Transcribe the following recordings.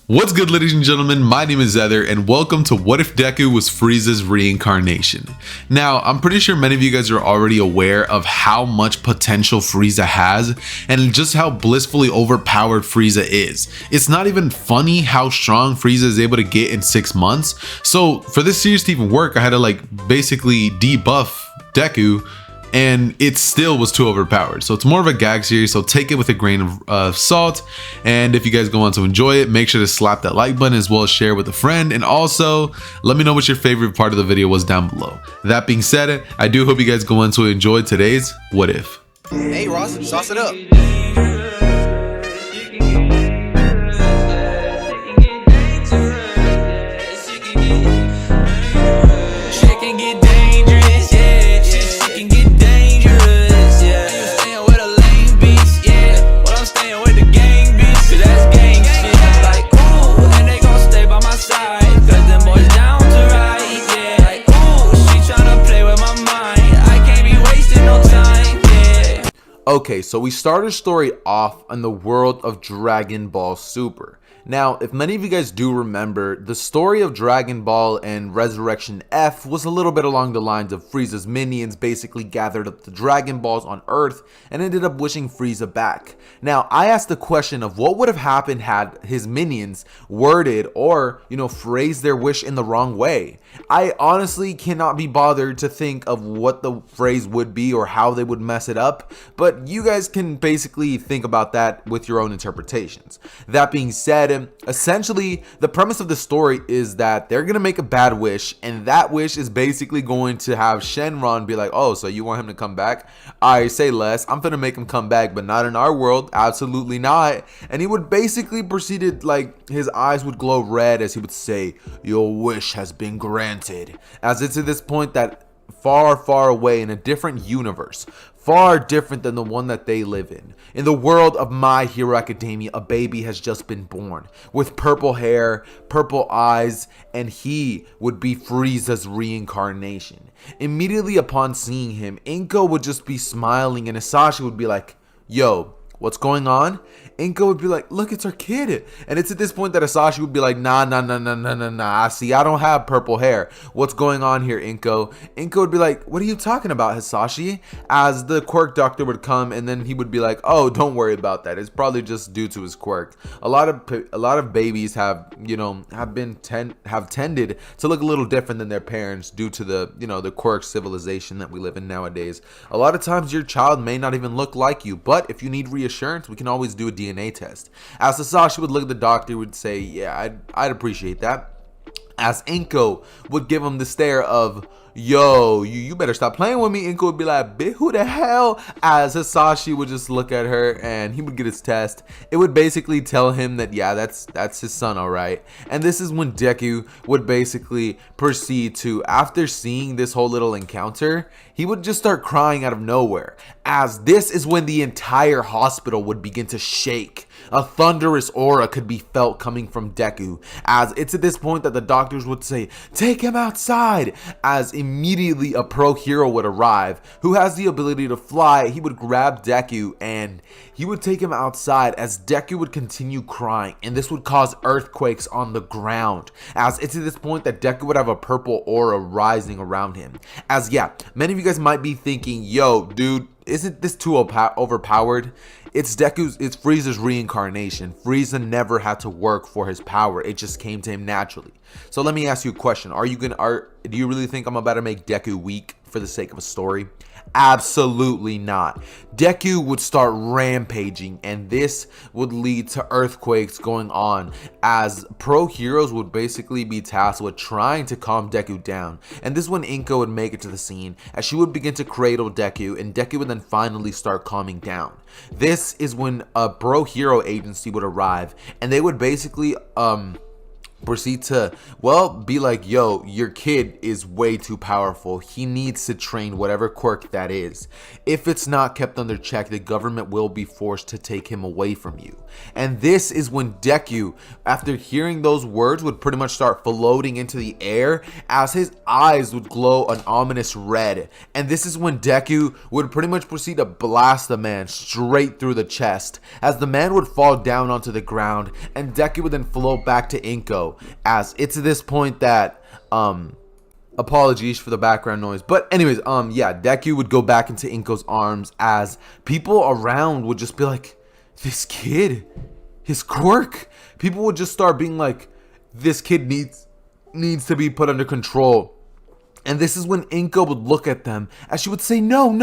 What's good, ladies and gentlemen? My name is Zether, and welcome to What If Deku Was Frieza's Reincarnation. Now, I'm pretty sure many of you guys are already aware of how much potential Frieza has, and just how blissfully overpowered Frieza is. It's not even funny how strong Frieza is able to get in 6 months. So, for this series to even work, I had to basically debuff Deku, and it still was too overpowered. So it's more of a gag series, so take it with a grain of salt. And if you guys go on to enjoy it, make sure to slap that like button as well as share with a friend, and also let me know what your favorite part of the video was down below. That being said, I do hope you guys go on to enjoy today's What If. Hey Ross, sauce it up. Okay, so we start our story off in the world of Dragon Ball Super. Now, if many of you guys do remember, the story of Dragon Ball and Resurrection F was a little bit along the lines of Frieza's minions basically gathered up the Dragon Balls on Earth and ended up wishing Frieza back. Now, I asked the question of what would have happened had his minions worded or, phrased their wish in the wrong way. I honestly cannot be bothered to think of what the phrase would be or how they would mess it up, but you guys can basically think about that with your own interpretations. That being said, essentially the premise of the story is that they're gonna make a bad wish, and that wish is basically going to have Shenron be like, oh, so you want him to come back? I say less, I'm gonna make him come back, but not in our world, absolutely not. And he would basically proceeded, his eyes would glow red as he would say, your wish has been granted, as it's at this point that far away in a different universe, far different than the one that they live in. In the world of My Hero Academia, a baby has just been born with purple hair, purple eyes, and he would be Frieza's reincarnation. Immediately upon seeing him, Inko would just be smiling, and Hisashi would be like, yo, what's going on? Inko would be like, look, it's our kid. And it's at this point that Hisashi would be like, nah. See, I don't have purple hair. What's going on here, Inko? Inko would be like, what are you talking about, Hisashi? As the quirk doctor would come, and then he would be like, oh, don't worry about that. It's probably just due to his quirk. A lot of babies have tended to look a little different than their parents due to the, the quirk civilization that we live in nowadays. A lot of times your child may not even look like you, but if you need reassurance, we can always do a DNA test. As Hisashi would look at the doctor, he would say, yeah, I'd appreciate that. As Inko would give him the stare of, yo, you better stop playing with me. Inko would be like, bitch, who the hell? As Hisashi would just look at her and he would get his test. It would basically tell him that, yeah, that's his son, all right. And this is when Deku would basically proceed to, after seeing this whole little encounter, he would just start crying out of nowhere. As this is when the entire hospital would begin to shake. A thunderous aura could be felt coming from Deku, as it's at this point that the doctors would say, take him outside, as immediately a pro hero would arrive who has the ability to fly. He would grab Deku and he would take him outside, as Deku would continue crying, and this would cause earthquakes on the ground, as it's at this point that Deku would have a purple aura rising around him. As yeah, many of you guys might be thinking, yo dude, isn't this too overpowered? It's Frieza's reincarnation. Frieza never had to work for his power. It just came to him naturally. So let me ask you a question. Do you really think I'm about to make Deku weak for the sake of a story? Absolutely not. Deku would start rampaging, and this would lead to earthquakes going on, as pro heroes would basically be tasked with trying to calm Deku down. And this is when Inko would make it to the scene, as she would begin to cradle Deku, and Deku would then finally start calming down. This is when a pro hero agency would arrive, and they would basically proceed to, well, be like, yo, your kid is way too powerful. He needs to train whatever quirk that is. If it's not kept under check, the government will be forced to take him away from you. And this is when Deku, after hearing those words, would pretty much start floating into the air as his eyes would glow an ominous red. And this is when Deku would pretty much proceed to blast the man straight through the chest, as the man would fall down onto the ground, and Deku would then float back to Inko. As it's at this point that apologies for the background noise, but anyways, yeah, Deku would go back into Inko's arms, as people around would just be like, this kid, his quirk. People would just start being like, this kid needs to be put under control. And this is when Inko would look at them, as she would say, no,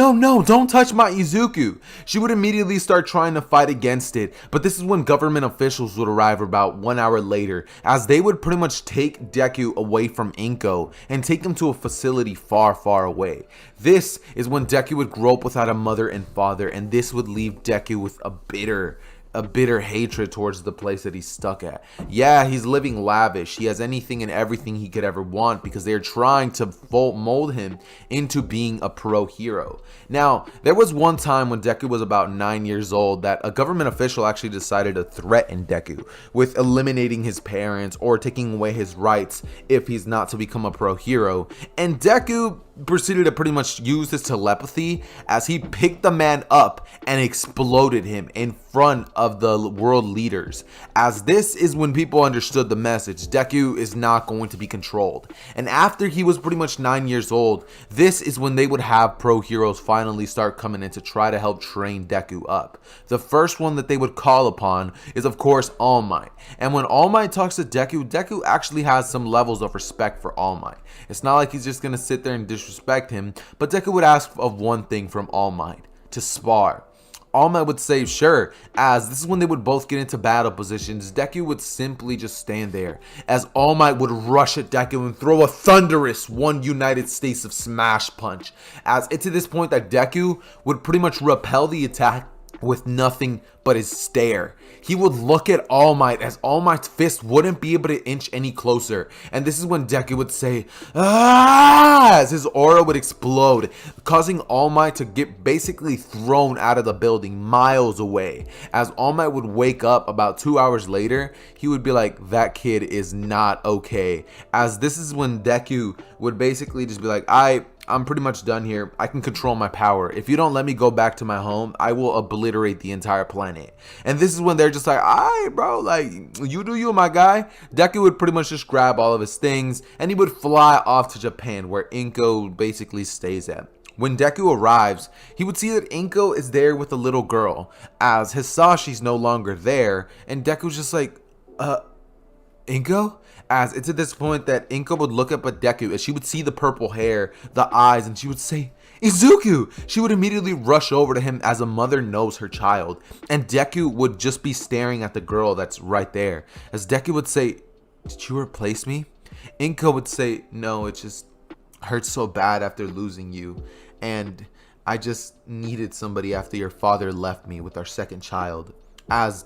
don't touch my Izuku. She would immediately start trying to fight against it. But this is when government officials would arrive about 1 hour later, as they would pretty much take Deku away from Inko and take him to a facility far, far away. This is when Deku would grow up without a mother and father, and this would leave Deku with a bitter hatred towards the place that he's stuck at. Yeah, he's living lavish. He has anything and everything he could ever want because they're trying to mold him into being a pro hero. Now, there was one time when Deku was about 9 years old that a government official actually decided to threaten Deku with eliminating his parents or taking away his rights if he's not to become a pro hero. And Deku proceeded to pretty much use his telepathy as he picked the man up and exploded him in front of the world leaders, as this is when people understood the message. Deku is not going to be controlled. And after he was pretty much 9 years old, this is when they would have pro heroes finally start coming in to try to help train Deku up. The first one that they would call upon is of course All Might. And when All Might talks to Deku, Deku actually has some levels of respect for All Might. It's not like he's just gonna sit there and disrespect him, but Deku would ask of one thing from All Might: to spar. All Might would say sure, as this is when they would both get into battle positions. Deku would simply just stand there, as All Might would rush at Deku and throw a thunderous one United States of Smash punch, as it's at this point that Deku would pretty much repel the attack with nothing but his stare. He would look at All Might, as All Might's fist wouldn't be able to inch any closer. And this is when Deku would say, "Ah!" as his aura would explode, causing All Might to get basically thrown out of the building miles away. As All Might would wake up about 2 hours later, he would be like, that kid is not okay. As this is when Deku would basically just be like, I'm pretty much done here. I can control my power. If you don't let me go back to my home, I will obliterate the entire planet. And this is when they're just like, alright bro, like, you do you, my guy. Deku would pretty much just grab all of his things and he would fly off to Japan, where Inko basically stays at. When Deku arrives, he would see that Inko is there with a little girl, as Hisashi's no longer there, and Deku's just like, Inko? As it's at this point that Inko would look up at Deku, as she would see the purple hair, the eyes, and she would say, Izuku! She would immediately rush over to him as a mother knows her child. And Deku would just be staring at the girl that's right there. As Deku would say, did you replace me? Inko would say, no, it just hurts so bad after losing you. And I just needed somebody after your father left me with our second child. As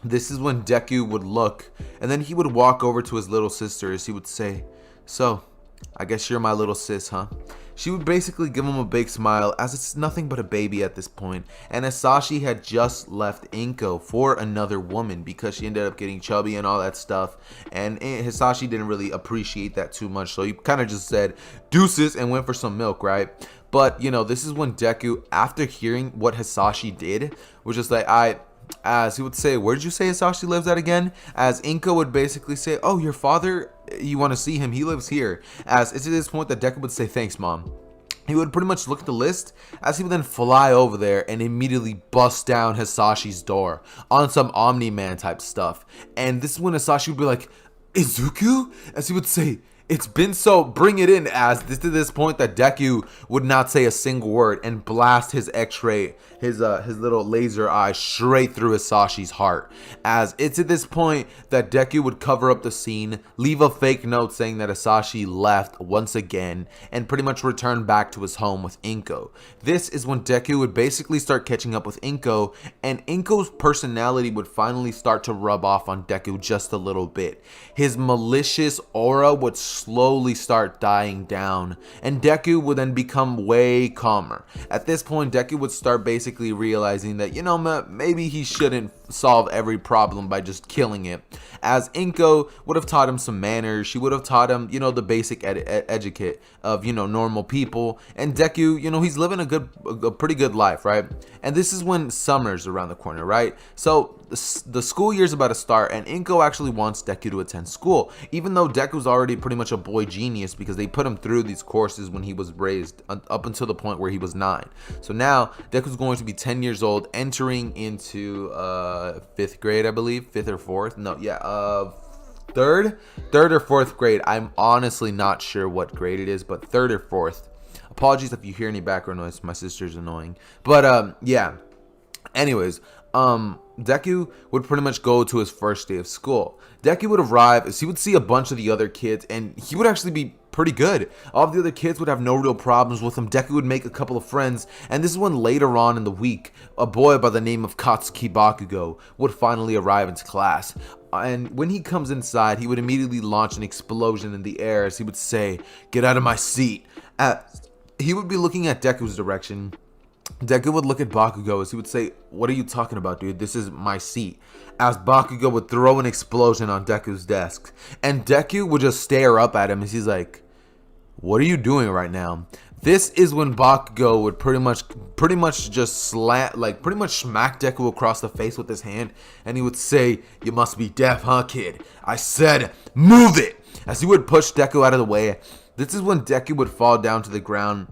this is when Deku would look, and then he would walk over to his little sister as he would say, so, I guess you're my little sis, huh? She would basically give him a big smile, as it's nothing but a baby at this point. And Hisashi had just left Inko for another woman because she ended up getting chubby and all that stuff. And Hisashi didn't really appreciate that too much, so he kind of just said deuces and went for some milk, right? But, you know, this is when Deku, after hearing what Hisashi did, was just like, as he would say, where did you say Hisashi lives at again? As Inko would basically say, oh, your father, you want to see him? He lives here. As it's at this point that Deku would say, thanks, mom. He would pretty much look at the list, as he would then fly over there and immediately bust down Hisashi's door on some Omni-Man type stuff. And this is when Hisashi would be like, Izuku? As he would say, It's been so, bring it in, as this to this point that Deku would not say a single word and blast his X-ray, his little laser eye straight through Hisashi's heart. As it's at this point that Deku would cover up the scene, leave a fake note saying that Hisashi left once again, and pretty much return back to his home with Inko. This is when Deku would basically start catching up with Inko, and Inko's personality would finally start to rub off on Deku just a little bit. His malicious aura would slowly start dying down, and Deku would then become way calmer. At this point, Deku would start basically realizing that, you know, maybe he shouldn't solve every problem by just killing it, as Inko would have taught him some manners. She would have taught him, you know, the basic etiquette of, you know, normal people, and Deku, you know, he's living a pretty good life, right? And this is when summer's around the corner, right? So the school year's about to start, and Inko actually wants Deku to attend school, even though Deku's already pretty much a boy genius because they put him through these courses when he was raised up until the point where he was 9. So now Deku's going to be 10 years old, entering into 5th grade, I believe, 5th or 4th. No, yeah, third or 4th grade. I'm honestly not sure what grade it is, but 3rd or 4th. Apologies if you hear any background noise. My sister's annoying, but yeah. Anyways, Deku would pretty much go to his first day of school. Deku would arrive as he would see a bunch of the other kids, and he would actually be pretty good. All of the other kids would have no real problems with him. Deku would make a couple of friends, and this is when later on in the week, a boy by the name of Katsuki Bakugo would finally arrive into class. And when he comes inside, he would immediately launch an explosion in the air as he would say, "Get out of my seat." He would be looking at Deku's direction. Deku would look at Bakugo as he would say, "What are you talking about, dude? This is my seat." As Bakugo would throw an explosion on Deku's desk, and Deku would just stare up at him as he's like, "What are you doing right now?" This is when Bakugo would pretty much just smack Deku across the face with his hand, and he would say, "You must be deaf, huh, kid? I said, move it!" As he would push Deku out of the way. This is when Deku would fall down to the ground,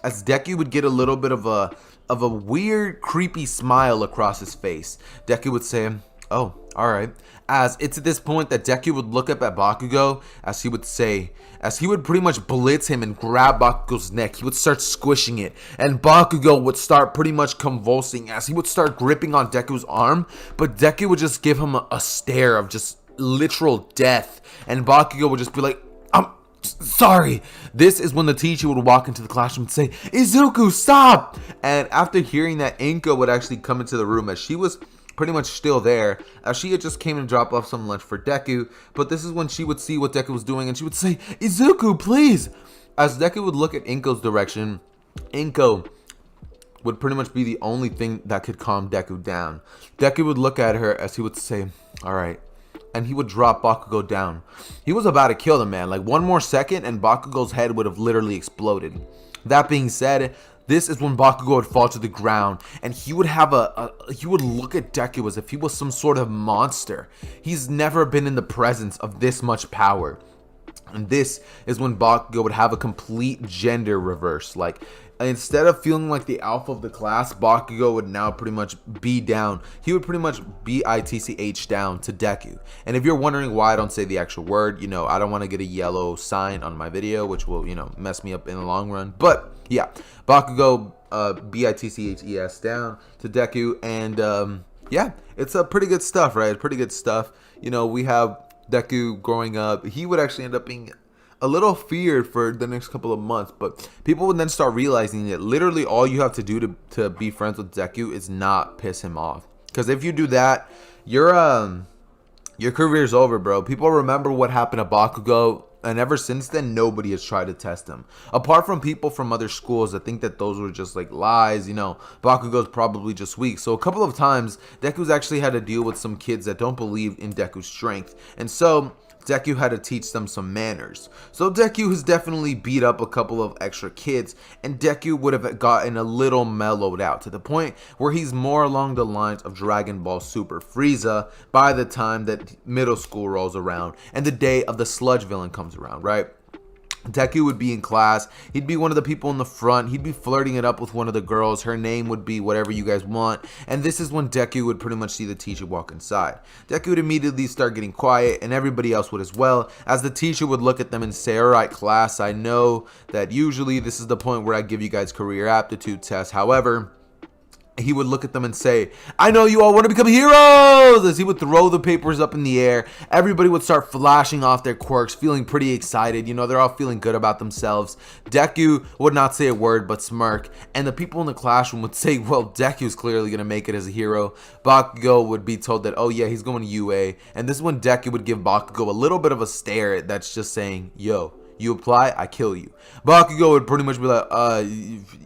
as Deku would get a little bit of a weird, creepy smile across his face. Deku would say, "Oh, alright." As it's at this point that Deku would look up at Bakugo, as he would pretty much blitz him and grab Bakugo's neck. He would start squishing it, and Bakugo would start pretty much convulsing as he would start gripping on Deku's arm, but Deku would just give him a stare of just literal death, and Bakugo would just be like, "Sorry." This is when the teacher would walk into the classroom and say, "Izuku, stop!" And after hearing that, Inko would actually come into the room, as she was pretty much still there, as she had just came to drop off some lunch for Deku. But this is when she would see what Deku was doing, and she would say, "Izuku, please." As Deku would look at Inko's direction, Inko would pretty much be the only thing that could calm Deku down. Deku would look at her as he would say, "Alright," and he would drop Bakugo down. He was about to kill the man. Like, one more second and Bakugo's head would have literally exploded. That being said, this is when Bakugo would fall to the ground, and he would have he would look at Deku as if he was some sort of monster. He's never been in the presence of this much power. And this is when Bakugo would have a complete gender reverse. Like, instead of feeling like the alpha of the class, Bakugo would now pretty much be down. He would pretty much bitch down to Deku. And if you're wondering why I don't say the actual word, you know, I don't want to get a yellow sign on my video, which will, you know, mess me up in the long run. But yeah, Bakugo bitches down to Deku, and yeah, it's a pretty good stuff, right? Pretty good stuff. You know, we have Deku growing up. He would actually end up being a little feared for the next couple of months, but people would then start realizing that literally all you have to do to be friends with Deku is not piss him off. Because if you do that, your career's over, bro. People remember what happened to Bakugo, and ever since then, nobody has tried to test him. Apart from people from other schools that think that those were just like lies, you know, Bakugo's probably just weak. So a couple of times, Deku's actually had to deal with some kids that don't believe in Deku's strength. And so Deku had to teach them some manners. So Deku has definitely beat up a couple of extra kids, and Deku would have gotten a little mellowed out to the point where he's more along the lines of Dragon Ball Super Frieza by the time that middle school rolls around and the day of the sludge villain comes around, right? Deku would be in class. He'd be one of the people in the front. He'd be flirting it up with one of the girls. Her name would be whatever you guys want. And this is when Deku would pretty much see the teacher walk inside. Deku would immediately start getting quiet, and everybody else would as well, as the teacher would look at them and say, alright class, I know that usually this is the point where I give you guys career aptitude tests. However, he would look at them and say, I know you all want to become heroes! As he would throw the papers up in the air, everybody would start flashing off their quirks, feeling pretty excited. You know, they're all feeling good about themselves. Deku would not say a word but smirk, and the people in the classroom would say, well, Deku's clearly going to make it as a hero. Bakugo would be told that, oh yeah, he's going to UA, and this is when Deku would give Bakugo a little bit of a stare that's just saying, yo, you apply, I kill you. Bakugo would pretty much be like,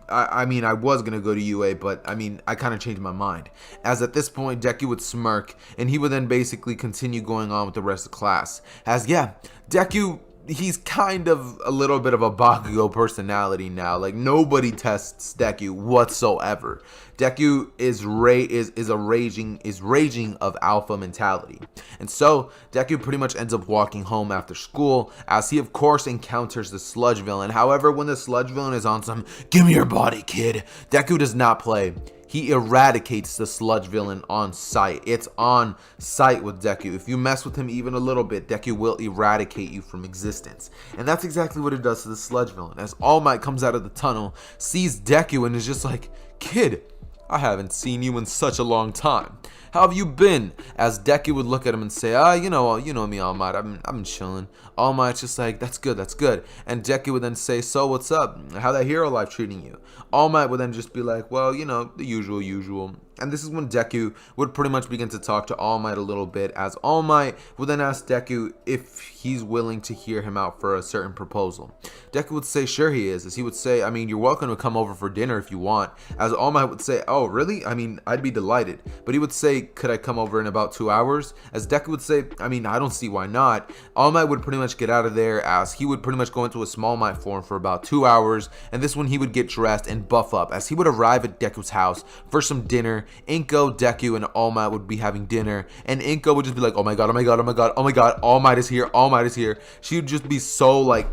I mean, I was going to go to UA, but I mean, I kind of changed my mind. As at this point, Deku would smirk, and he would then basically continue going on with the rest of the class. As, yeah, Deku, he's kind of a little bit of a Bakugo personality now. Like, nobody tests Deku whatsoever. Deku is raging of alpha mentality. And so Deku pretty much ends up walking home after school, as he of course encounters the sludge villain. However, when the sludge villain is on some give me your body kid, Deku does not play. He eradicates the sludge villain on sight. It's on sight with Deku. If you mess with him even a little bit, Deku will eradicate you from existence. And that's exactly what it does to the sludge villain. As All Might comes out of the tunnel, sees Deku and is just like, kid, I haven't seen you in such a long time. How have you been? As Deku would look at him and say, you know me, All Might. I'm chilling. All Might's just like, that's good. And Deku would then say, so what's up? How that hero life treating you? All Might would then just be like, well, you know, the usual. And this is when Deku would pretty much begin to talk to All Might a little bit, as All Might would then ask Deku if he's willing to hear him out for a certain proposal. Deku would say sure he is, as he would say, I mean, you're welcome to come over for dinner if you want. As All Might would say, oh really? I mean, I'd be delighted. But he would say, could I come over in about 2 hours? As Deku would say, I mean, I don't see why not. All Might would pretty much get out of there, as he would pretty much go into a small Might form for about 2 hours, and this one he would get dressed and buff up, as he would arrive at Deku's house for some dinner. Inko, Deku, and All Might would be having dinner, and Inko would just be like, oh my god, All Might is here. She would just be so like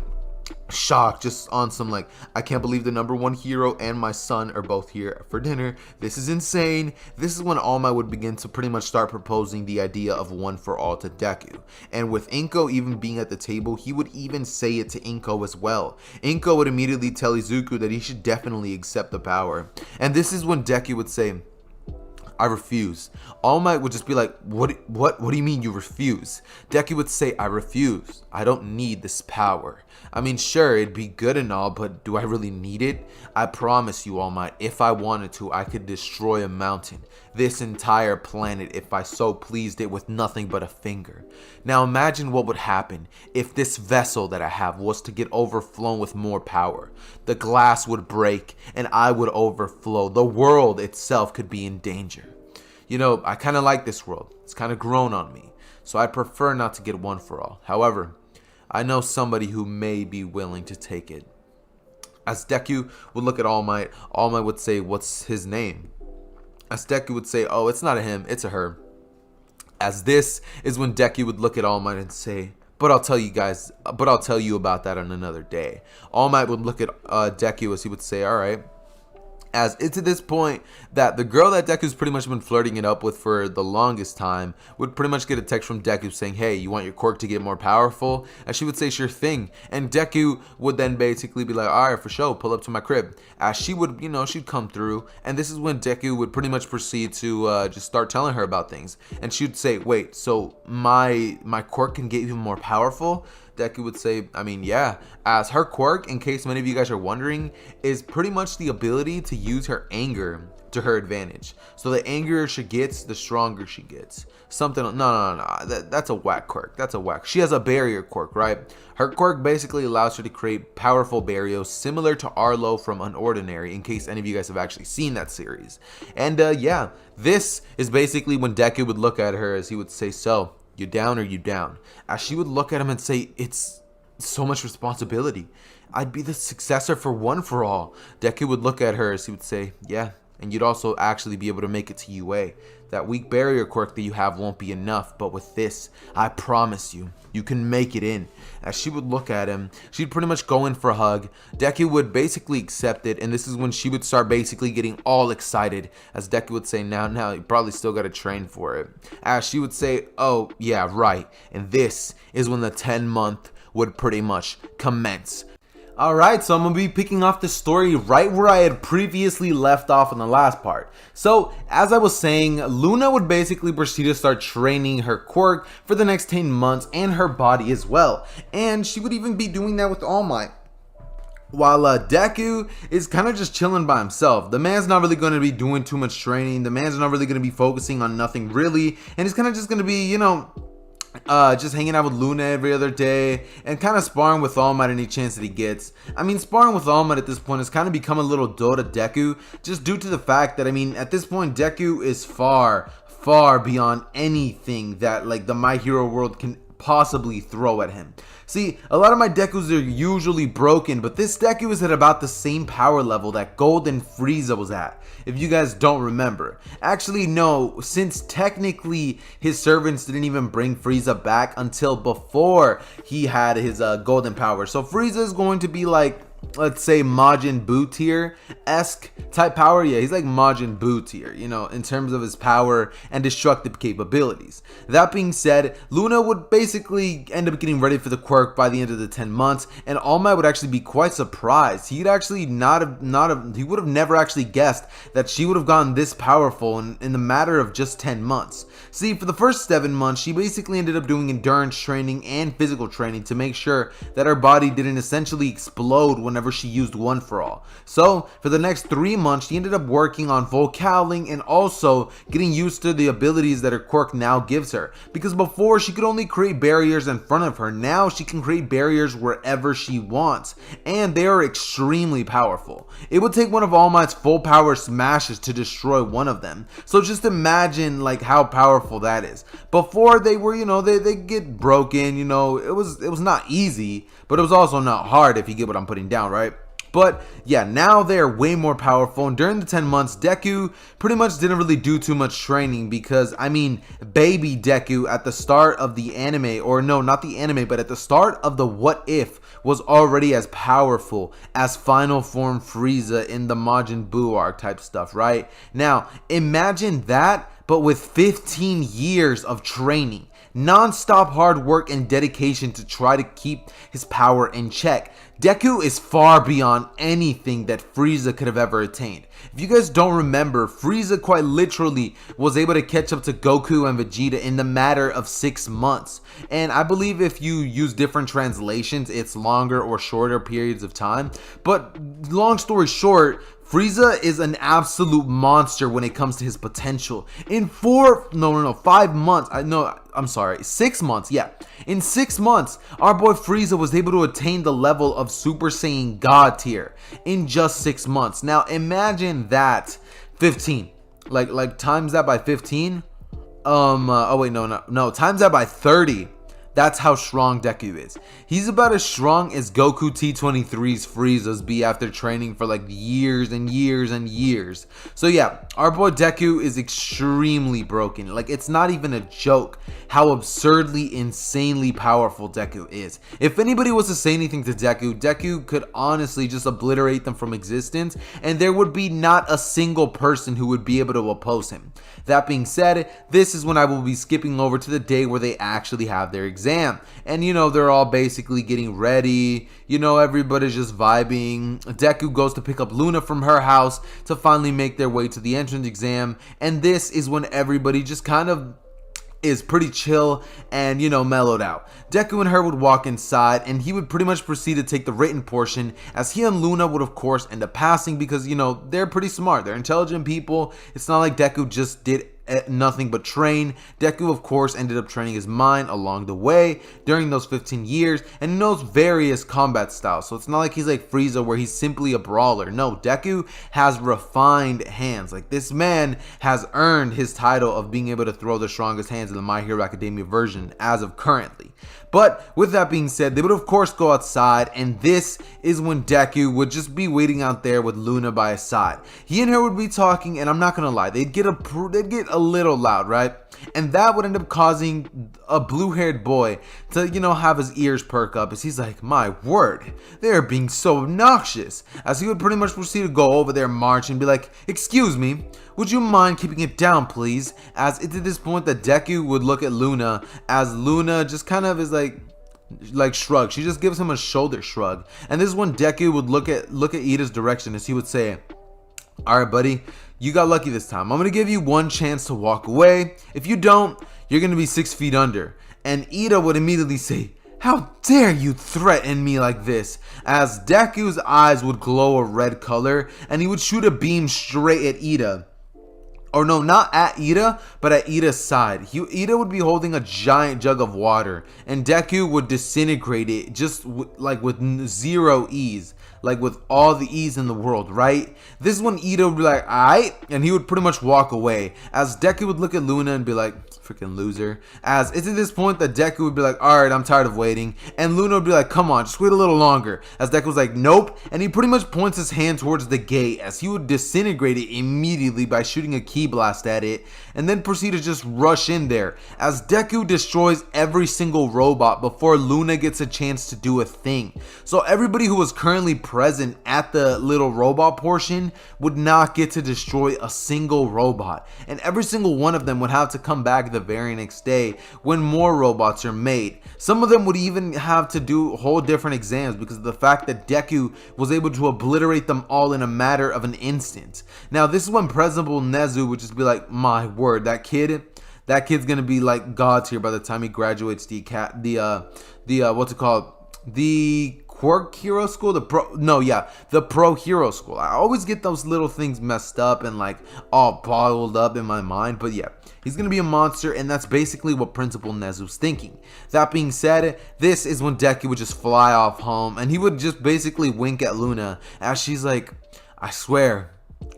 shocked, just on some like, I can't believe the #1 hero and my son are both here for dinner. This is insane. This is when All Might would begin to pretty much start proposing the idea of one for all to Deku. And with Inko even being at the table, he would even say it to Inko as well. Inko would immediately tell Izuku that he should definitely accept the power. And this is when Deku would say, I refuse. All Might would just be like, what do you mean you refuse? Deku would say, I refuse. I don't need this power. I mean, sure, it'd be good and all, but do I really need it? I promise you, All Might, if I wanted to, I could destroy a mountain, this entire planet, if I so pleased it, with nothing but a finger. Now imagine what would happen if this vessel that I have was to get overflown with more power. The glass would break and I would overflow. The world itself could be in danger. You know, I kind of like this world. It's kind of grown on me. So I prefer not to get one for all. However, I know somebody who may be willing to take it. As Deku would look at All Might would say, what's his name? As Deku would say, oh, it's not a him, it's a her. As this is when Deku would look at All Might and say, but I'll tell you about that on another day. All Might would look at Deku as he would say, alright. As it's to this point that the girl that Deku's pretty much been flirting it up with for the longest time would pretty much get a text from Deku saying, hey, you want your quirk to get more powerful? And she would say, sure thing. And Deku would then basically be like, alright, for sure, pull up to my crib. As she would, you know, she'd come through. And this is when Deku would pretty much proceed to just start telling her about things. And she'd say, wait, so my quirk can get even more powerful? Deku would say, I mean, yeah, as her quirk, in case many of you guys are wondering, is pretty much the ability to use her anger to her advantage. So the angrier she gets, the stronger she gets. No, that's a whack quirk. That's a whack. She has a barrier quirk, right? Her quirk basically allows her to create powerful barriers similar to Arlo from Unordinary, in case any of you guys have actually seen that series. And yeah, this is basically when Deku would look at her as he would say, so, you down or you down? As she would look at him and say, it's so much responsibility. I'd be the successor for one for all. Deku would look at her as he would say, yeah, and you'd also actually be able to make it to UA. That weak barrier quirk that you have won't be enough, but with this, I promise you, you can make it in. As she would look at him, she'd pretty much go in for a hug. Deku would basically accept it, and this is when she would start basically getting all excited, as Deku would say, now, you probably still gotta train for it. As she would say, oh, yeah, right, and this is when the 10-month would pretty much commence. Alright, so I'm going to be picking off the story right where I had previously left off in the last part. So, as I was saying, Luna would basically proceed to start training her quirk for the next 10 months and her body as well. And she would even be doing that with All Might. While Deku is kind of just chilling by himself. The man's not really going to be doing too much training. The man's not really going to be focusing on nothing really. And he's kind of just going to be, just hanging out with Luna every other day and kind of sparring with All Might any chance that he gets. I mean, sparring with All Might at this point has kind of become a little dull to Deku, just due to the fact that, I mean, at this point, Deku is far beyond anything that, like, the My Hero world can possibly throw at him. See, a lot of my Dekus are usually broken, but this Deku is at about the same power level that Golden Frieza was at, if you guys don't remember. Actually, no, since technically his servants didn't even bring Frieza back until before he had his golden power. So Frieza is going to be like, let's say, Majin Buu tier-esque type power. Yeah, he's like Majin Buu tier, in terms of his power and destructive capabilities. That being said, Luna would basically end up getting ready for the quirk by the end of the 10 months, and All Might would actually be quite surprised. He'd actually he would have never actually guessed that she would have gotten this powerful in the matter of just 10 months. See, for the first 7 months, she basically ended up doing endurance training and physical training to make sure that her body didn't essentially explode whenever she used One For All. So for the next 3 months, she ended up working on vocaling and also getting used to the abilities that her quirk now gives her, because before she could only create barriers in front of her. Now she can create barriers wherever she wants, and they are extremely powerful. It would take one of All Might's full power smashes to destroy one of them. So just imagine like how powerful that is. Before they were, they get broken, it was not easy, but it was also not hard, if you get what I'm putting down, right? But yeah, now they're way more powerful, and during the 10 months, Deku pretty much didn't really do too much training, because, I mean, baby Deku at the start of the anime, or no, not the anime, but at the start of the What If, was already as powerful as Final Form Frieza in the Majin Buu arc type stuff, right? Now, imagine that, but with 15 years of training. Non-stop hard work and dedication to try to keep his power in check. Deku is far beyond anything that Frieza could have ever attained. If you guys don't remember, Frieza quite literally was able to catch up to Goku and Vegeta in the matter of 6 months. And I believe if you use different translations, it's longer or shorter periods of time. But long story short, Frieza is an absolute monster when it comes to his potential. In 5 months, 6 months, yeah. In 6 months, our boy Frieza was able to attain the level of Super Saiyan God tier in just 6 months. Now imagine that 15, like times that by 15. Times that by 30. That's how strong Deku is. He's about as strong as Goku T23's Frieza's be after training for like years and years and years. So yeah, our boy Deku is extremely broken. Like, it's not even a joke how absurdly, insanely powerful Deku is. If anybody was to say anything to Deku, Deku could honestly just obliterate them from existence, and there would be not a single person who would be able to oppose him. That being said, this is when I will be skipping over to the day where they actually have their exam. And they're all basically getting ready, everybody's just vibing. Deku goes to pick up Luna from her house to finally make their way to the entrance exam, and this is when everybody just kind of is pretty chill and mellowed out. Deku and her would walk inside, and he would pretty much proceed to take the written portion, as he and Luna would of course end up passing, because they're pretty smart, they're intelligent people. It's not like Deku just did nothing but train. Deku, of course, ended up training his mind along the way during those 15 years, and he knows various combat styles. So it's not like he's like Frieza where he's simply a brawler. No, Deku has refined hands. Like, this man has earned his title of being able to throw the strongest hands in the My Hero Academia version as of currently. But with that being said, they would of course go outside, and this is when Deku would just be waiting out there with Luna by his side. He and her would be talking, and I'm not gonna lie, they'd get a little loud, right? And that would end up causing a blue-haired boy to, have his ears perk up as he's like, my word, they're being so obnoxious. As he would pretty much proceed to go over there, march, and be like, excuse me, would you mind keeping it down, please? As it's at this point that Deku would look at Luna, as Luna just kind of is like shrug. She just gives him a shoulder shrug. And this is when Deku would look at Ida's direction as he would say, all right, buddy, you got lucky this time. I'm going to give you one chance to walk away. If you don't, you're going to be 6 feet under. And Ida would immediately say, how dare you threaten me like this? As Deku's eyes would glow a red color, and he would shoot a beam straight at Ida. Or no, not at Ida, but at Ida's side. Ida would be holding a giant jug of water, and Deku would disintegrate it just with zero ease. Like with all the ease in the world, right? This is when Ida would be like, alright, and he would pretty much walk away. As Deku would look at Luna and be like, freaking loser. As it's at this point that Deku would be like, alright, I'm tired of waiting. And Luna would be like, come on, just wait a little longer. As Deku was like, nope. And he pretty much points his hand towards the gate as he would disintegrate it immediately by shooting a ki blast at it. And then proceed to just rush in there. As Deku destroys every single robot before Luna gets a chance to do a thing. So everybody who was currently present at the little robot portion would not get to destroy a single robot. And every single one of them would have to come back the very next day when more robots are made. Some of them would even have to do whole different exams because of the fact that Deku was able to obliterate them all in a matter of an instant. Now this is when Principal Nezu would just be like, my word, that kid's gonna be like God tier by the time he graduates the what's it called, the Quirk Hero School, the Pro Hero School. I always get those little things messed up and like all bottled up in my mind, but yeah, he's gonna be a monster, and that's basically what Principal Nezu's thinking. That being said, this is when Deku would just fly off home, and he would just basically wink at Luna as she's like, I swear,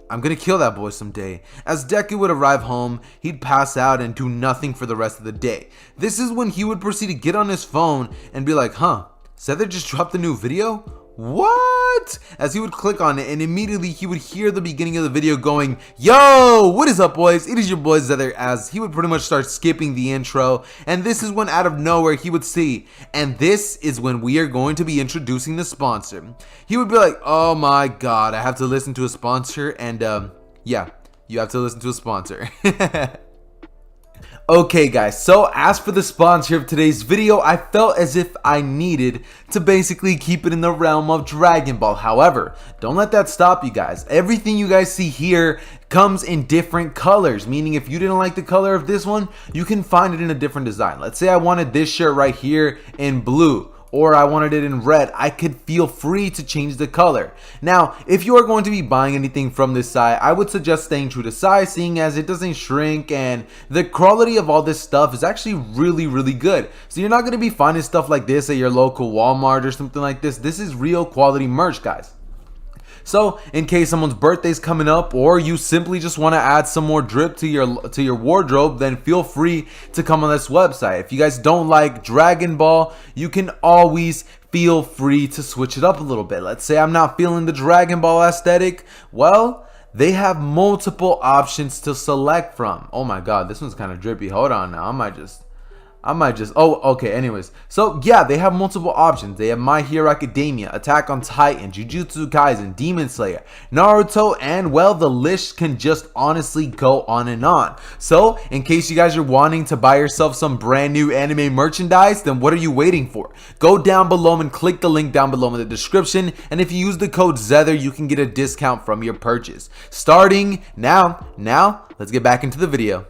I'm gonna kill that boy someday. As Deku would arrive home, he'd pass out and do nothing for the rest of the day. This is when he would proceed to get on his phone and be like, huh, Seather just dropped a new video? What? As he would click on it, and immediately he would hear the beginning of the video going, yo, what is up, boys? It is your boy Seather, as he would pretty much start skipping the intro. And this is when out of nowhere he would see, and this is when we are going to be introducing the sponsor. He would be like, oh my god, I have to listen to a sponsor. And yeah, you have to listen to a sponsor. Okay guys, so as for the sponsor of today's video, I felt as if I needed to basically keep it in the realm of Dragon Ball. However, don't let that stop you guys. Everything you guys see here comes in different colors, meaning if you didn't like the color of this one, you can find it in a different design. Let's say I wanted this shirt right here in blue, or I wanted it in red. I could feel free to change the color. Now, if you are going to be buying anything from this site, I would suggest staying true to size, seeing as it doesn't shrink, and the quality of all this stuff is actually really good. So you're not going to be finding stuff like this at your local Walmart or something like this. This is real quality merch, guys. So in case someone's birthday's coming up, or you simply just want to add some more drip to your wardrobe, then feel free to come on this website. If you guys don't like Dragon Ball, you can always feel free to switch it up a little bit. Let's say I'm not feeling the Dragon Ball aesthetic. Well, they have multiple options to select from. Oh my god, this one's kind of drippy. Hold on now, I might just, oh, okay, anyways. So, yeah, they have multiple options. They have My Hero Academia, Attack on Titan, Jujutsu Kaisen, Demon Slayer, Naruto, and, well, the list can just honestly go on and on. So, in case you guys are wanting to buy yourself some brand new anime merchandise, then what are you waiting for? Go down below and click the link down below in the description, and if you use the code ZETHER, you can get a discount from your purchase. Starting now, let's get back into the video.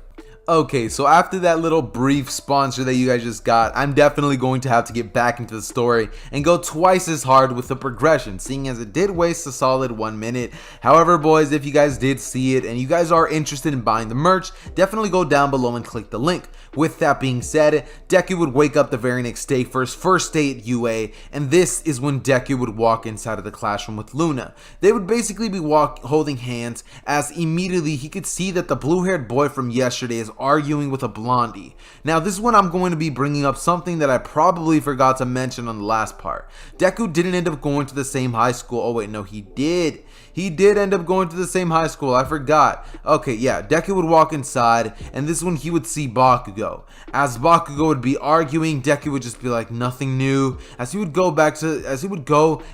Okay, so after that little brief sponsor that you guys just got, I'm definitely going to have to get back into the story and go twice as hard with the progression, seeing as it did waste a solid 1 minute. However, boys, if you guys did see it and you guys are interested in buying the merch, definitely go down below and click the link. With that being said, Deku would wake up the very next day for his first day at UA, and this is when Deku would walk inside of the classroom with Luna. They would basically be holding hands, as immediately he could see that the blue-haired boy from yesterday is arguing with a blondie. Now this is when I'm going to be bringing up something that I probably forgot to mention on the last part. Deku didn't end up going to the same high school. Oh wait, no, he did. He did end up going to the same high school. I forgot. Okay, yeah, Deku would walk inside, and this is when he would see Bakugo. As Bakugo would be arguing, Deku would just be like, nothing new, as he would go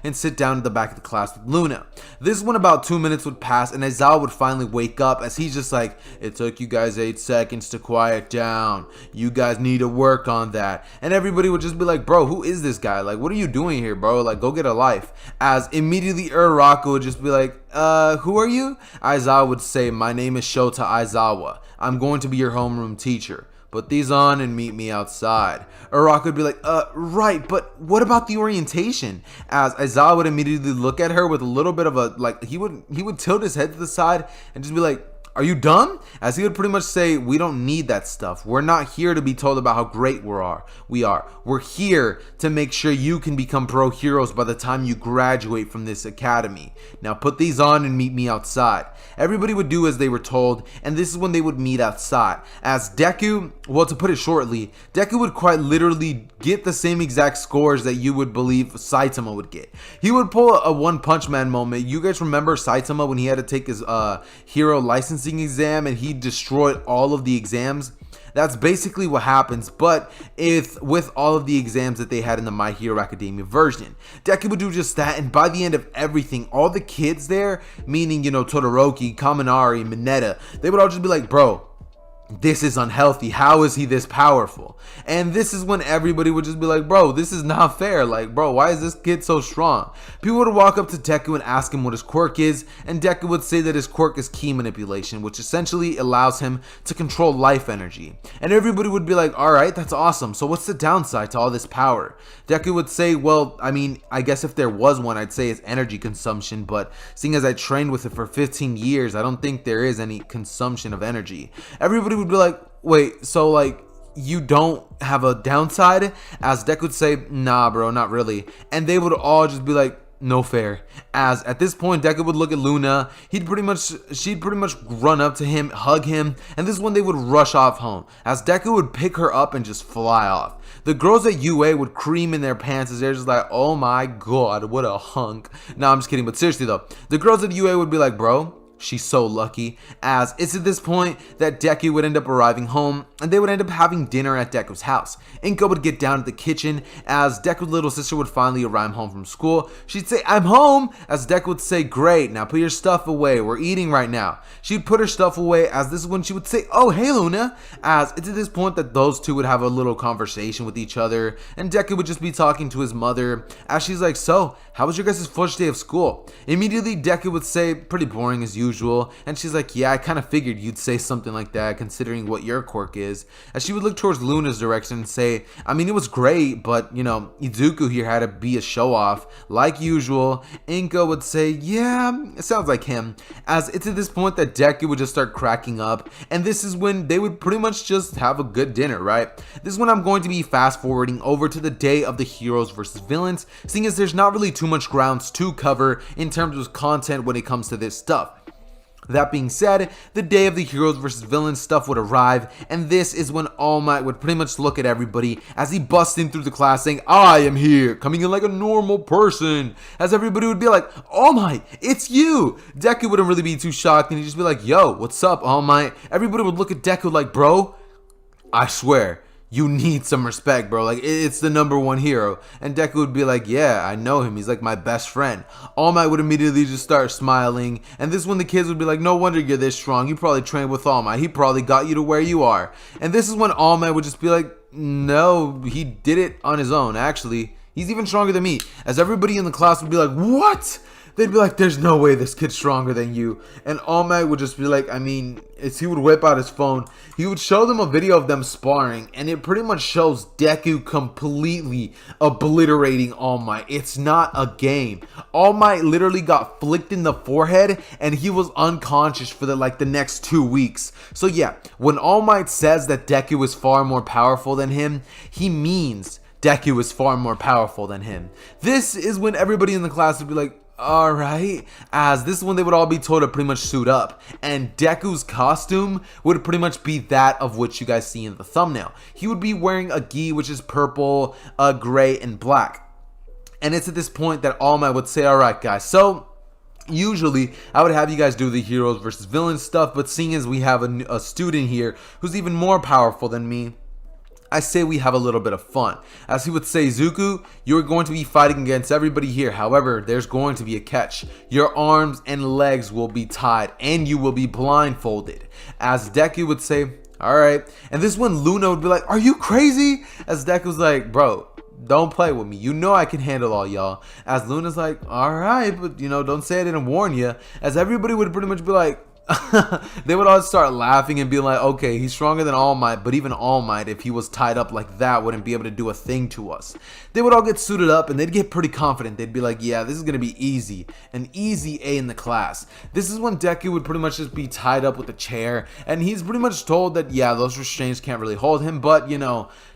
and sit down at the back of the class with Luna. This is when about 2 minutes would pass, and Aizawa would finally wake up, as he's just like, it took you guys 8 seconds to quiet down. You guys need to work on that. And everybody would just be like, bro, who is this guy? Like, what are you doing here, bro? Like, go get a life. As immediately Uraraka would just be like, who are you? Aizawa would say, my name is Shota Aizawa. I'm going to be your homeroom teacher. Put these on and meet me outside. Uraraka would be like, right, but what about the orientation? As Aizawa would immediately look at her with a little bit of a, like, he would tilt his head to the side and just be like, are you dumb? As he would pretty much say, we don't need that stuff. We're not here to be told about how great we are. We're here to make sure you can become pro heroes by the time you graduate from this academy. Now put these on and meet me outside. Everybody would do as they were told, and this is when they would meet outside. As Deku, well, to put it shortly, Deku would quite literally get the same exact scores that you would believe Saitama would get. He would pull a One Punch Man moment. You guys remember Saitama when he had to take his hero licensing exam and he destroyed all of the exams? That's basically what happens, but with all of the exams that they had in the My Hero Academia version. Deku would do just that, and by the end of everything, all the kids there, meaning, you know, Todoroki, Kaminari, Mineta, they would all just be like, bro, this is unhealthy. How is he this powerful? And this is when everybody would just be like, bro, this is not fair. Like, bro, why is this kid so strong? People would walk up to Deku and ask him what his quirk is, and Deku would say that his quirk is ki manipulation, which essentially allows him to control life energy. And everybody would be like, alright, that's awesome. So what's the downside to all this power? Deku would say, well, I mean, I guess if there was one, I'd say it's energy consumption, but seeing as I trained with it for 15 years, I don't think there is any consumption of energy. Everybody would be like, wait, so like, you don't have a downside? As Deku would say, nah bro, not really. And they would all just be like, no fair. As at this point, Deku would look at Luna. She'd pretty much run up to him, hug him, and this is when they would rush off home. As Deku would pick her up and just fly off. The girls at UA would cream in their pants as they're just like, oh my god, what a hunk. No, I'm just kidding, but seriously though, the girls at UA would be like, bro, she's so lucky. As it's at this point that Deku would end up arriving home, and they would end up having dinner at Deku's house. Inko would get down to the kitchen as Deku's little sister would finally arrive home from school. She'd say, I'm home, as Deku would say, great, now put your stuff away, we're eating right now. She'd put her stuff away, as this is when she would say, oh hey Luna, as it's at this point that those two would have a little conversation with each other, and Deku would just be talking to his mother, as she's like, so how was your guys' first day of school? Immediately Deku would say, pretty boring as usual, and she's like, yeah, I kind of figured you'd say something like that considering what your quirk is. As she would look towards Luna's direction and say, I mean, it was great, but you know, Izuku here had to be a show off like usual. Inko would say, yeah, it sounds like him. As it's at this point that Deku would just start cracking up, and this is when they would pretty much just have a good dinner, right? This is when I'm going to be fast forwarding over to the day of the heroes versus villains, seeing as there's not really too much grounds to cover in terms of content when it comes to this stuff. That being said, the day of the heroes versus villains stuff would arrive, and this is when All Might would pretty much look at everybody as he busts in through the class saying, I am here, coming in like a normal person, as everybody would be like, All Might, it's you! Deku wouldn't really be too shocked, and he'd just be like, yo, what's up, All Might? Everybody would look at Deku like, bro, I swear, you need some respect, bro. Like, it's the #1 hero. And Deku would be like, yeah, I know him. He's like my best friend. All Might would immediately just start smiling. And this is when the kids would be like, no wonder you're this strong. You probably trained with All Might. He probably got you to where you are. And this is when All Might would just be like, no, he did it on his own. Actually, he's even stronger than me. As everybody in the class would be like, what? they'd be like, there's no way this kid's stronger than you. And All Might would just be like, I mean, he would whip out his phone. He would show them a video of them sparring, and it pretty much shows Deku completely obliterating All Might. It's not a game. All Might literally got flicked in the forehead, and he was unconscious for the next 2 weeks. So yeah, when All Might says that Deku is far more powerful than him, he means Deku is far more powerful than him. This is when everybody in the class would be like, alright, as this is when they would all be told to pretty much suit up, and Deku's costume would pretty much be that of which you guys see in the thumbnail. He would be wearing a gi, which is purple, gray, and black. And it's at this point that All Might would say, alright guys, so usually I would have you guys do the heroes versus villains stuff, but seeing as we have a student here who's even more powerful than me, I say we have a little bit of fun. As he would say, Zuko, you're going to be fighting against everybody here. However, there's going to be a catch. Your arms and legs will be tied and you will be blindfolded. As Deku would say, alright. And this is when Luna would be like, are you crazy? As Deku's like, bro, don't play with me. You know I can handle all y'all. As Luna's like, alright, but don't say I didn't warn you. As everybody would pretty much be like, they would all start laughing and be like, okay, he's stronger than All Might, but even All Might, if he was tied up like that, wouldn't be able to do a thing to us. They would all get suited up and they'd get pretty confident. They'd be like, yeah, this is gonna be easy, an easy A in the class. This is when Deku would pretty much just be tied up with a chair, and he's pretty much told that, yeah, those restraints can't really hold him, but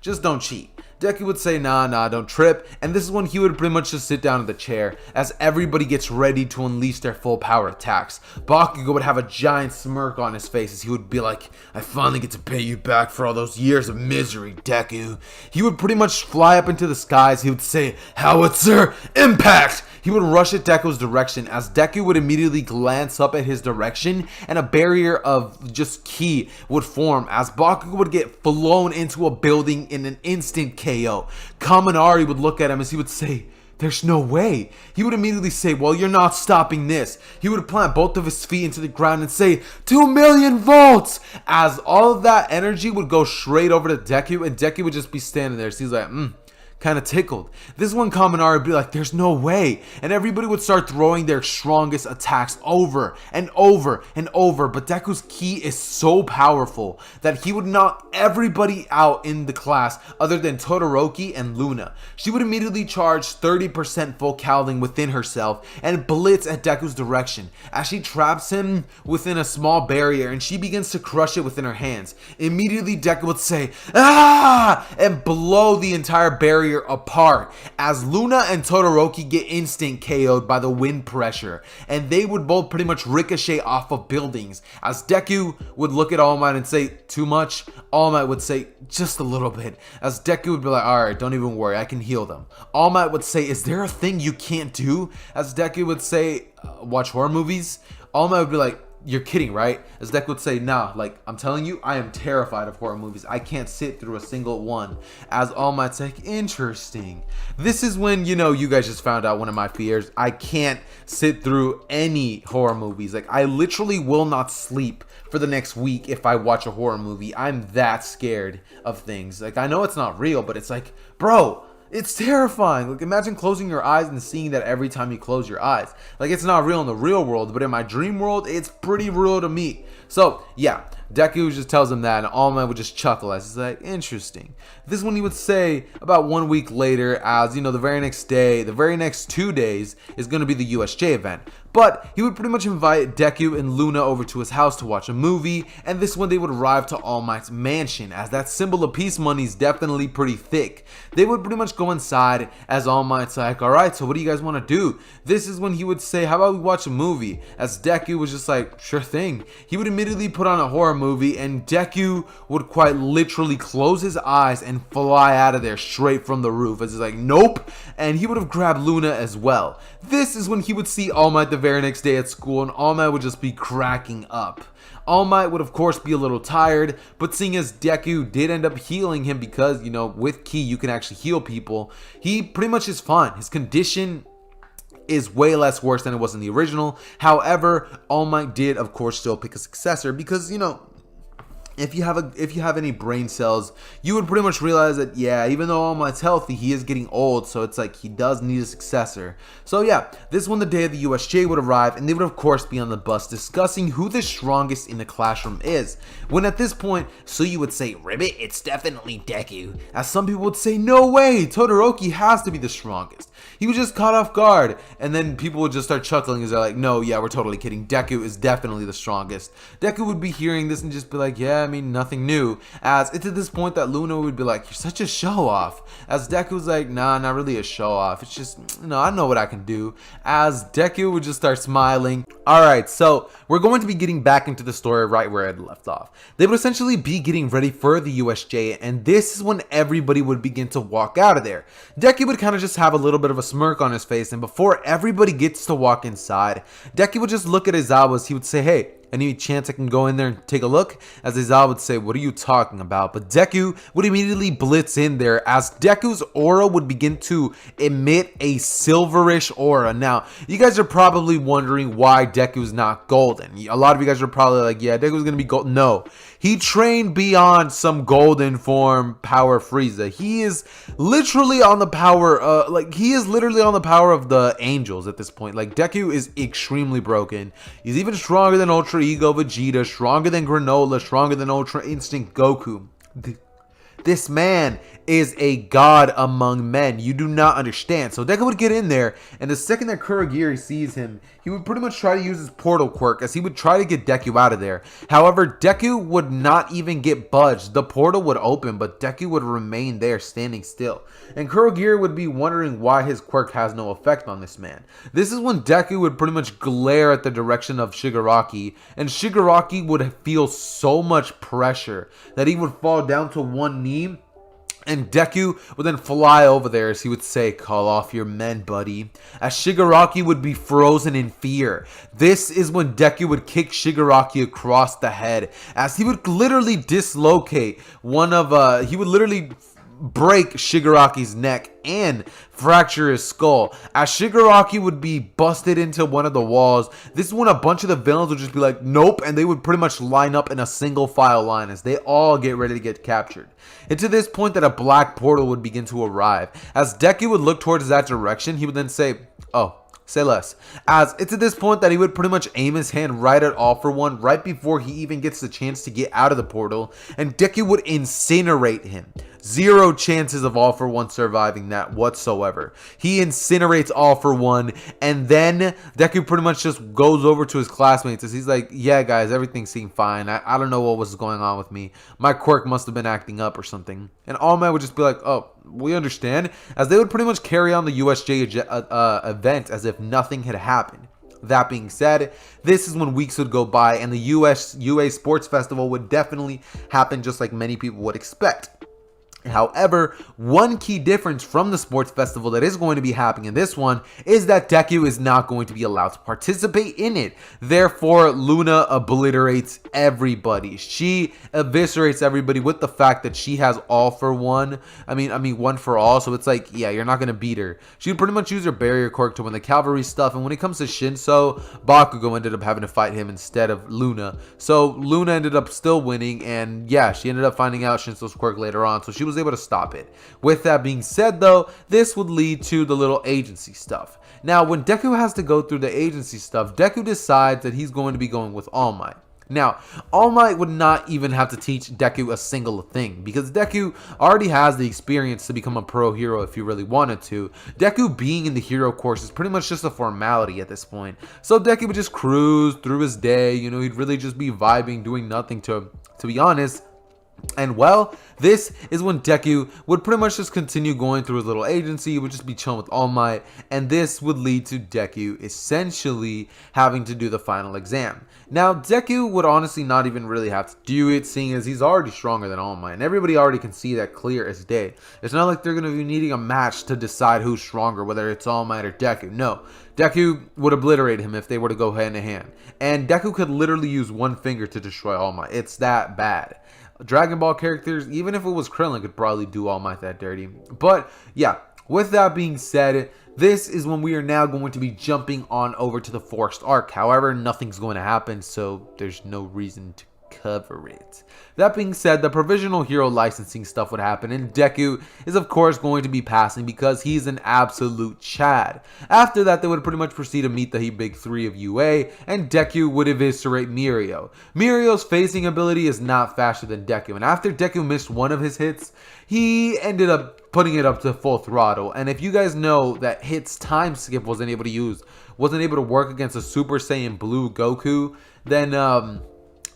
just don't cheat. Deku would say, nah, don't trip. And this is when he would pretty much just sit down in the chair as everybody gets ready to unleash their full power attacks. Bakugo would have a giant smirk on his face as he would be like, I finally get to pay you back for all those years of misery, Deku. He would pretty much fly up into the skies. He would say, howitzer, impact! He would rush at Deku's direction as Deku would immediately glance up at his direction, and a barrier of just ki would form as Bakugo would get flown into a building in an instant KO. Kaminari would look at him as he would say, there's no way. He would immediately say, well, you're not stopping this. He would plant both of his feet into the ground and say, 2 million volts, as all of that energy would go straight over to Deku, and Deku would just be standing there. So he's like, kind of tickled. This one Kaminari would be like, there's no way, and everybody would start throwing their strongest attacks over and over and over, but Deku's ki is so powerful that he would knock everybody out in the class other than Todoroki and Luna. She would immediately charge 30% full cowling within herself and blitz at Deku's direction as she traps him within a small barrier and she begins to crush it within her hands. Immediately Deku would say, ah, and blow the entire barrier apart as Luna and Todoroki get instant KO'd by the wind pressure, and they would both pretty much ricochet off of buildings as Deku would look at All Might and say, too much? All Might would say, just a little bit, as Deku would be like, alright, don't even worry, I can heal them. All Might would say, is there a thing you can't do? As Deku would say, watch horror movies? All Might would be like, you're kidding, right? As Deku would say, nah, I'm telling you, I am terrified of horror movies. I can't sit through a single one. As All Might's like, interesting. This is when, you guys just found out one of my fears. I can't sit through any horror movies. I literally will not sleep for the next week if I watch a horror movie. I'm that scared of things. I know it's not real, but it's like, bro, it's terrifying. Imagine closing your eyes and seeing that every time you close your eyes. It's not real in the real world, but in my dream world, it's pretty real to me. So, yeah, Deku just tells him that, and All Might would just chuckle as he's like, interesting. This is when he would say about 1 week later, as, the very next day, the very next 2 days is going to be the USJ event. But he would pretty much invite Deku and Luna over to his house to watch a movie, and this one they would arrive to All Might's mansion, as that symbol of peace money is definitely pretty thick. They would pretty much go inside as All Might's like, alright, so what do you guys want to do? This is when he would say, how about we watch a movie? As Deku was just like, sure thing. He would immediately put on a horror movie, and Deku would quite literally close his eyes and fly out of there straight from the roof, as he's like, nope, and he would have grabbed Luna as well. This is when he would see All Might the very next day at school, and All Might would just be cracking up. All Might would of course be a little tired, but seeing as Deku did end up healing him because, with ki you can actually heal people, he pretty much is fine. His condition is way less worse than it was in the original. However, All Might did of course still pick a successor because, if you have any brain cells, you would pretty much realize that, yeah, even though All Might's healthy, he is getting old, so it's like he does need a successor. So yeah, this is when the day of the USJ would arrive, and they would of course be on the bus discussing who the strongest in the classroom is. When at this point, Suyu would say, "Ribbit, it's definitely Deku," as some people would say, "No way, Todoroki has to be the strongest. He was just caught off guard," and then people would just start chuckling as they're like, "No, yeah, we're totally kidding. Deku is definitely the strongest." Deku would be hearing this and just be like, "Yeah, I mean, nothing new," as it's at this point that Luna would be like, "You're such a show-off," as Deku was like, "Nah, not really a show-off. It's just, I know what I can do," as Deku would just start smiling. Alright, so we're going to be getting back into the story right where I had left off. They would essentially be getting ready for the USJ, and this is when everybody would begin to walk out of there. Deku would kind of just have a little bit of a smirk on his face, and before everybody gets to walk inside, Deku would just look at Aizawa's. He would say, "Hey, any chance I can go in there and take a look?" As Aizawa would say, "What are you talking about?" But Deku would immediately blitz in there, as Deku's aura would begin to emit a silverish aura. Now, you guys are probably wondering why Deku's not golden. A lot of you guys are probably like, "Yeah, Deku's gonna be golden." No, he trained beyond some golden form power Frieza. He is literally on the power, literally on the power of the angels at this point. Like, Deku is extremely broken. He's even stronger than Ultra Ego Vegeta, stronger than Granola, stronger than Ultra Instinct Goku. This man is a god among men. You do not understand. So Deku would get in there, and the second that Kurogiri sees him, he would pretty much try to use his portal quirk, as he would try to get Deku out of there. However, Deku would not even get budged. The portal would open, but Deku would remain there standing still. And Kurogiri would be wondering why his quirk has no effect on this man. This is when Deku would pretty much glare at the direction of Shigaraki, and Shigaraki would feel so much pressure that he would fall down to one knee, and Deku would then fly over there as he would say, "Call off your men, buddy," as Shigaraki would be frozen in fear. This is when Deku would kick Shigaraki across the head, as he would literally dislocate he would literally break Shigaraki's neck and fracture his skull, as Shigaraki would be busted into one of the walls. This is when a bunch of the villains would just be like, "Nope," and they would pretty much line up in a single file line as they all get ready to get captured. It's to this point that a black portal would begin to arrive. As Deku would look towards that direction, he would then say, "Oh, say less," as it's at this point that he would pretty much aim his hand right at All For One right before he even gets the chance to get out of the portal, and Deku would incinerate him. Zero chances of All For One surviving that whatsoever. He incinerates All For One, and then Deku pretty much just goes over to his classmates as he's like, "Yeah, guys, everything seemed fine. I don't know what was going on with me. My quirk must have been acting up or something." And All Might would just be like, "Oh, we understand," as they would pretty much carry on the USJ event as if nothing had happened. That being said, this is when weeks would go by, and the UA Sports Festival would definitely happen just like many people would expect. However, one key difference from the sports festival that is going to be happening in this one is that Deku is not going to be allowed to participate in it. Therefore, Luna obliterates everybody. She eviscerates everybody with the fact that she has All For One. I mean, one for all. So it's like, yeah, you're not going to beat her. She would pretty much use her barrier quirk to win the cavalry stuff. And when it comes to Shinso, Bakugo ended up having to fight him instead of Luna. So Luna ended up still winning. And yeah, she ended up finding out Shinso's quirk later on. So she was able to stop it. With that being said, though, this would lead to the little agency stuff. Now, when Deku has to go through the agency stuff, Deku decides that he's going to be going with All Might. Now, All Might would not even have to teach Deku a single thing, because Deku already has the experience to become a pro hero if he really wanted to. Deku being in the hero course is pretty much just a formality at this point. So Deku would just cruise through his day, he'd really just be vibing, doing nothing to be honest. And well, this is when Deku would pretty much just continue going through his little agency. He would just be chilling with All Might, and this would lead to Deku essentially having to do the final exam. Now, Deku would honestly not even really have to do it, seeing as he's already stronger than All Might, and everybody already can see that clear as day. It's not like they're going to be needing a match to decide who's stronger, whether it's All Might or Deku. No, Deku would obliterate him if they were to go hand to hand, and Deku could literally use one finger to destroy All Might. It's that bad. Dragon Ball characters, even if it was Krillin, could probably do All Might that dirty. But yeah, with that being said, this is when we are now going to be jumping on over to the Forest Arc. However, nothing's going to happen, so there's no reason to cover it. That being said, the provisional hero licensing stuff would happen, and Deku is of course going to be passing because he's an absolute Chad. After that, they would pretty much proceed to meet the big three of UA, and Deku would eviscerate Mirio. Mirio's phasing ability is not faster than Deku, and after Deku missed one of his hits, he ended up putting it up to full throttle. And if you guys know that Hit's time skip wasn't able to work against a Super Saiyan Blue Goku, then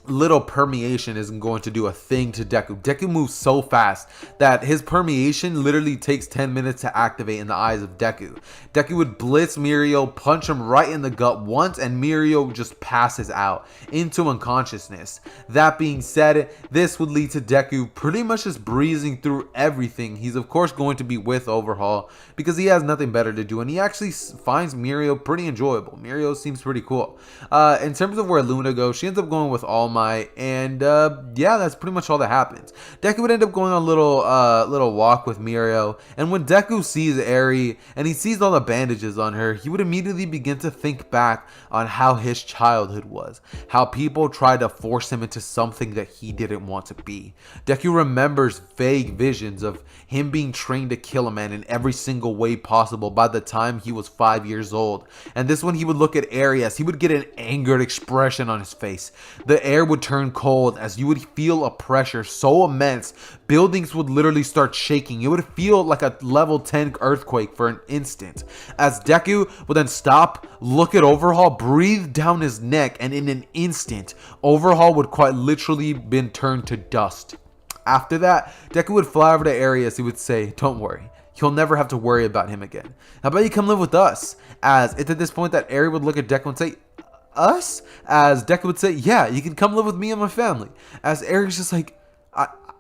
little permeation isn't going to do a thing to Deku. Deku moves so fast that his permeation literally takes 10 minutes to activate in the eyes of Deku. Deku would blitz Mirio, punch him right in the gut once, and Mirio just passes out into unconsciousness. That being said, this would lead to Deku pretty much just breezing through everything. He's of course going to be with Overhaul because he has nothing better to do, and he actually finds Mirio pretty enjoyable. Mirio seems pretty cool. In terms of where Luna goes, she ends up going with All Might, and yeah, that's pretty much all that happens. Deku would end up going on a little walk with Mirio, and when Deku sees Eri and he sees all the bandages on her, he would immediately begin to think back on how his childhood was, how people tried to force him into something that he didn't want to be. Deku remembers vague visions of him being trained to kill a man in every single way possible by the time he was 5 years old, and this when he would look at Eri, as he would get an angered expression on his face. The air would turn cold as you would feel a pressure so immense, buildings would literally start shaking. It would feel like a level 10 earthquake for an instant, as Deku would then stop, look at Overhaul, breathe down his neck, and in an instant, Overhaul would quite literally been turned to dust. After that, Deku would fly over to Eri as he would say, "Don't worry, you'll never have to worry about him again. How about you come live with us?" As it's at this point that Eri would look at Deku and say, "Us?" As Deku would say, "Yeah, you can come live with me and my family." As Eri's just like,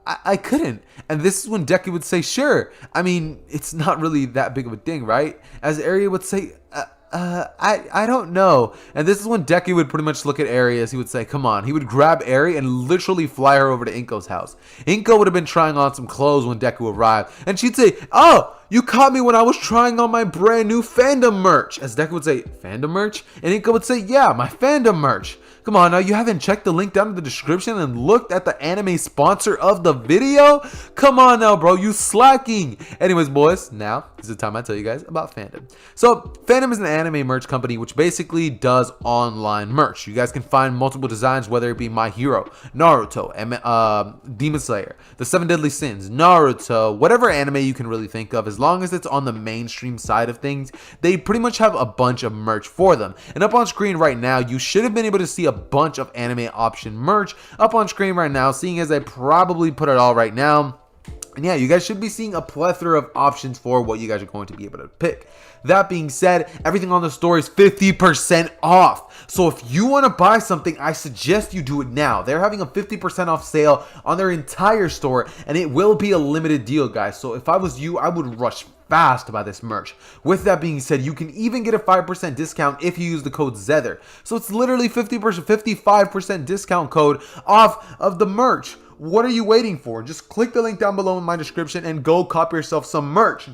I couldn't. And this is when Deku would say, "Sure. I mean, it's not really that big of a thing, right?" As Eri would say, I don't know. And this is when Deku would pretty much look at Eri as he would say, "Come on." He would grab Eri and literally fly her over to Inko's house. Inko would have been trying on some clothes when Deku arrived, and she'd say, "Oh, you caught me when I was trying on my brand new fandom merch." As Deku would say, "Fandom merch?" And Inko would say, "Yeah, my fandom merch. Come on, now you haven't checked the link down in the description and looked at the anime sponsor of the video? Come on now, bro, you slacking." Anyways, boys, now is the time I tell you guys about Fandom. So Fandom is an anime merch company which basically does online merch. You guys can find multiple designs, whether it be My Hero, Naruto, Demon Slayer, The Seven Deadly Sins, Naruto, whatever anime you can really think of, as long as it's on the mainstream side of things, they pretty much have a bunch of merch for them. And up on screen right now, you should have been able to see a bunch of anime option merch up on screen right now, seeing as I probably put it all right now. And yeah, you guys should be seeing a plethora of options for what you guys are going to be able to pick. That being said, everything on the store is 50% off. So if you want to buy something, I suggest you do it now. They're having a 50% off sale on their entire store, and it will be a limited deal, guys. So if I was you, I would rush fast to buy this merch. With that being said, you can even get a 5% discount if you use the code ZETHER. So it's literally 55% discount code off of the merch. What are you waiting for? Just click the link down below in my description and go cop yourself some merch.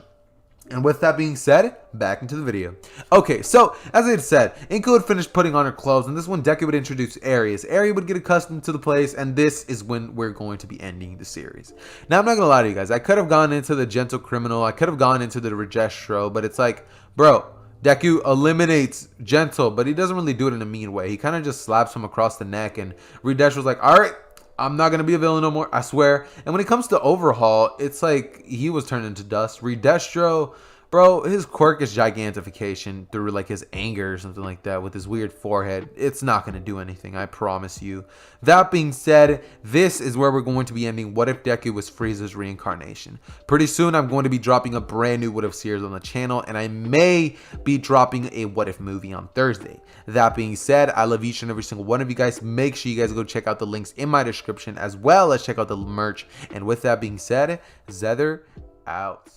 And with that being said, back into the video. Okay, so as I had said, Inko had finished putting on her clothes, and this one Deku would introduce Eri. Eri would get accustomed to the place, and this is when we're going to be ending the series. Now, I'm not gonna lie to you guys. I could have gone into the Gentle Criminal. I could have gone into the Registro, but it's like, bro, Deku eliminates Gentle, but he doesn't really do it in a mean way. He kind of just slaps him across the neck, and Registro was like, all right, I'm not going to be a villain no more, I swear. And when it comes to Overhaul, it's like he was turned into dust. Redestro, bro, his quirk is gigantification through like his anger or something like that with his weird forehead. It's not going to do anything, I promise you. That being said, this is where we're going to be ending What If Deku Was Frieza's Reincarnation. Pretty soon, I'm going to be dropping a brand new What If series on the channel, and I may be dropping a What If movie on Thursday. That being said, I love each and every single one of you guys. Make sure you guys go check out the links in my description, as well as check out the merch. And with that being said, Zether out.